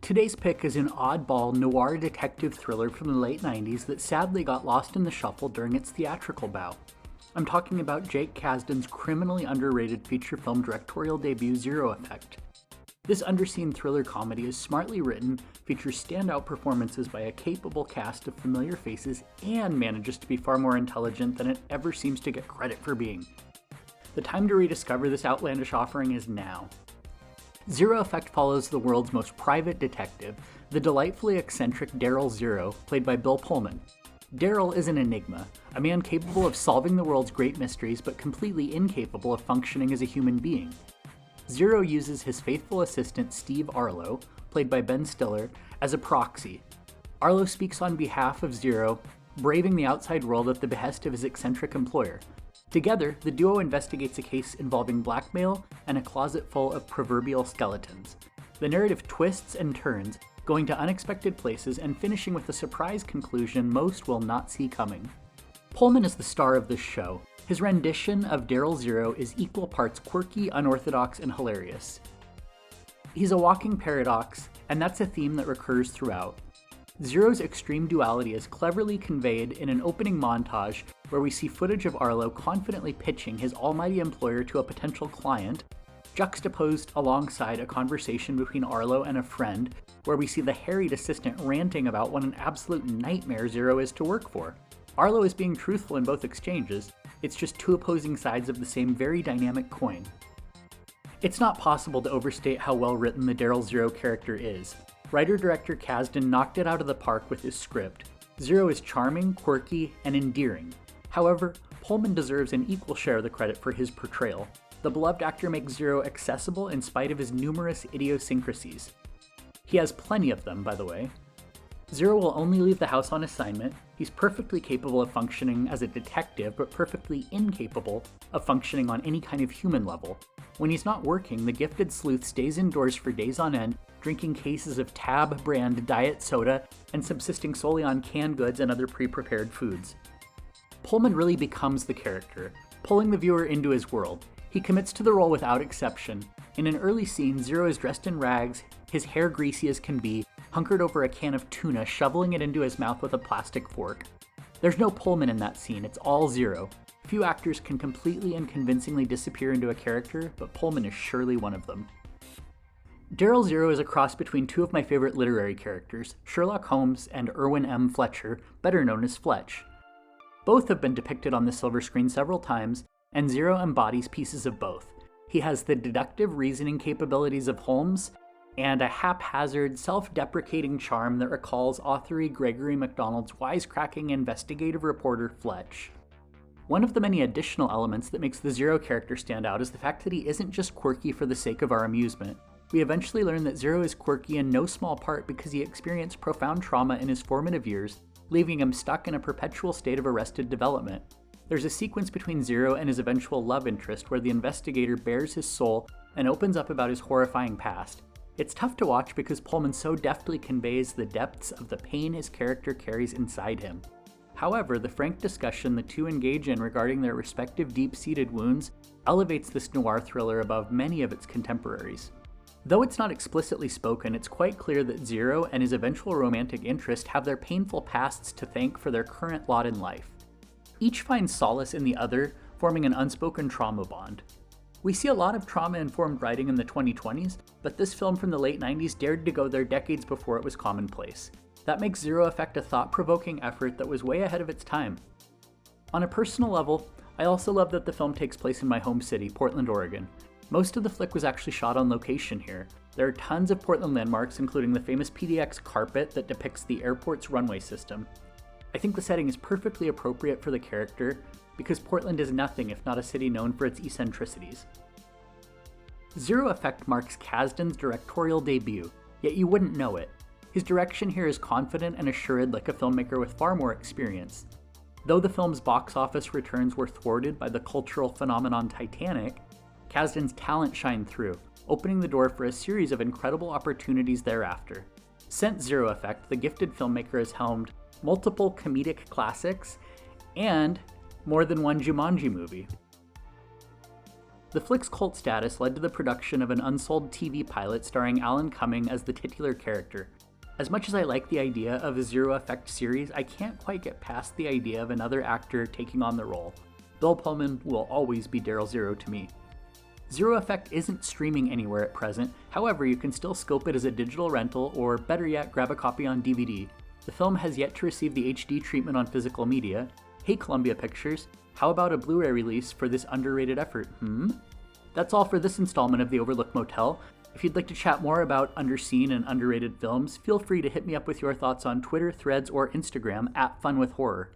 Today's pick is an oddball noir detective thriller from the late 90s that sadly got lost in the shuffle during its theatrical bout. I'm talking about Jake Kasdan's criminally underrated feature film directorial debut Zero Effect. This underseen thriller comedy is smartly written, features standout performances by a capable cast of familiar faces, and manages to be far more intelligent than it ever seems to get credit for being. The time to rediscover this outlandish offering is now. Zero Effect follows the world's most private detective, the delightfully eccentric Daryl Zero, played by Bill Pullman. Daryl is an enigma, a man capable of solving the world's great mysteries but completely incapable of functioning as a human being. Zero uses his faithful assistant Steve Arlo, played by Ben Stiller, as a proxy. Arlo speaks on behalf of Zero, braving the outside world at the behest of his eccentric employer. Together, the duo investigates a case involving blackmail and a closet full of proverbial skeletons. The narrative twists and turns, going to unexpected places and finishing with a surprise conclusion most will not see coming. Pullman is the star of this show. His rendition of Daryl Zero is equal parts quirky, unorthodox, and hilarious. He's a walking paradox, and that's a theme that recurs throughout. Zero's extreme duality is cleverly conveyed in an opening montage where we see footage of Arlo confidently pitching his almighty employer to a potential client, juxtaposed alongside a conversation between Arlo and a friend where we see the harried assistant ranting about what an absolute nightmare Zero is to work for. Arlo is being truthful in both exchanges, it's just two opposing sides of the same very dynamic coin. It's not possible to overstate how well written the Daryl Zero character is. Writer-director Kasdan knocked it out of the park with his script. Zero is charming, quirky, and endearing. However, Pullman deserves an equal share of the credit for his portrayal. The beloved actor makes Zero accessible in spite of his numerous idiosyncrasies. He has plenty of them, by the way. Zero will only leave the house on assignment. He's perfectly capable of functioning as a detective, but perfectly incapable of functioning on any kind of human level. When he's not working, the gifted sleuth stays indoors for days on end, drinking cases of Tab brand diet soda and subsisting solely on canned goods and other pre-prepared foods. Pullman really becomes the character, pulling the viewer into his world. He commits to the role without exception. In an early scene, Zero is dressed in rags, his hair greasy as can be, hunkered over a can of tuna, shoveling it into his mouth with a plastic fork. There's no Pullman in that scene, it's all Zero. Few actors can completely and convincingly disappear into a character, but Pullman is surely one of them. Daryl Zero is a cross between two of my favorite literary characters, Sherlock Holmes and Irwin M. Fletcher, better known as Fletch. Both have been depicted on the silver screen several times, and Zero embodies pieces of both. He has the deductive reasoning capabilities of Holmes, and a haphazard, self-deprecating charm that recalls author Gregory MacDonald's wisecracking investigative reporter Fletch. One of the many additional elements that makes the Zero character stand out is the fact that he isn't just quirky for the sake of our amusement. We eventually learn that Zero is quirky in no small part because he experienced profound trauma in his formative years, leaving him stuck in a perpetual state of arrested development. There's a sequence between Zero and his eventual love interest where the investigator bares his soul and opens up about his horrifying past. It's tough to watch because Pullman so deftly conveys the depths of the pain his character carries inside him. However, the frank discussion the two engage in regarding their respective deep-seated wounds elevates this noir thriller above many of its contemporaries. Though it's not explicitly spoken, it's quite clear that Zero and his eventual romantic interest have their painful pasts to thank for their current lot in life. Each finds solace in the other, forming an unspoken trauma bond. We see a lot of trauma-informed writing in the 2020s, but this film from the late 90s dared to go there decades before it was commonplace. That makes Zero Effect a thought-provoking effort that was way ahead of its time. On a personal level, I also love that the film takes place in my home city, Portland, Oregon. Most of the flick was actually shot on location here. There are tons of Portland landmarks, including the famous PDX carpet that depicts the airport's runway system. I think the setting is perfectly appropriate for the character, because Portland is nothing if not a city known for its eccentricities. Zero Effect marks Kasdan's directorial debut, yet you wouldn't know it. His direction here is confident and assured like a filmmaker with far more experience. Though the film's box office returns were thwarted by the cultural phenomenon Titanic, Kasdan's talent shined through, opening the door for a series of incredible opportunities thereafter. Since Zero Effect, the gifted filmmaker has helmed multiple comedic classics and more than one Jumanji movie. The flick's cult status led to the production of an unsold TV pilot starring Alan Cumming as the titular character. As much as I like the idea of a Zero Effect series, I can't quite get past the idea of another actor taking on the role. Bill Pullman will always be Daryl Zero to me. Zero Effect isn't streaming anywhere at present, however you can still scope it as a digital rental or better yet grab a copy on DVD. The film has yet to receive the HD treatment on physical media. Hey Columbia Pictures, how about a Blu-ray release for this underrated effort, That's all for this installment of the Overlooked Motel. If you'd like to chat more about underseen and underrated films, feel free to hit me up with your thoughts on Twitter, Threads, or Instagram @FunWithHorror.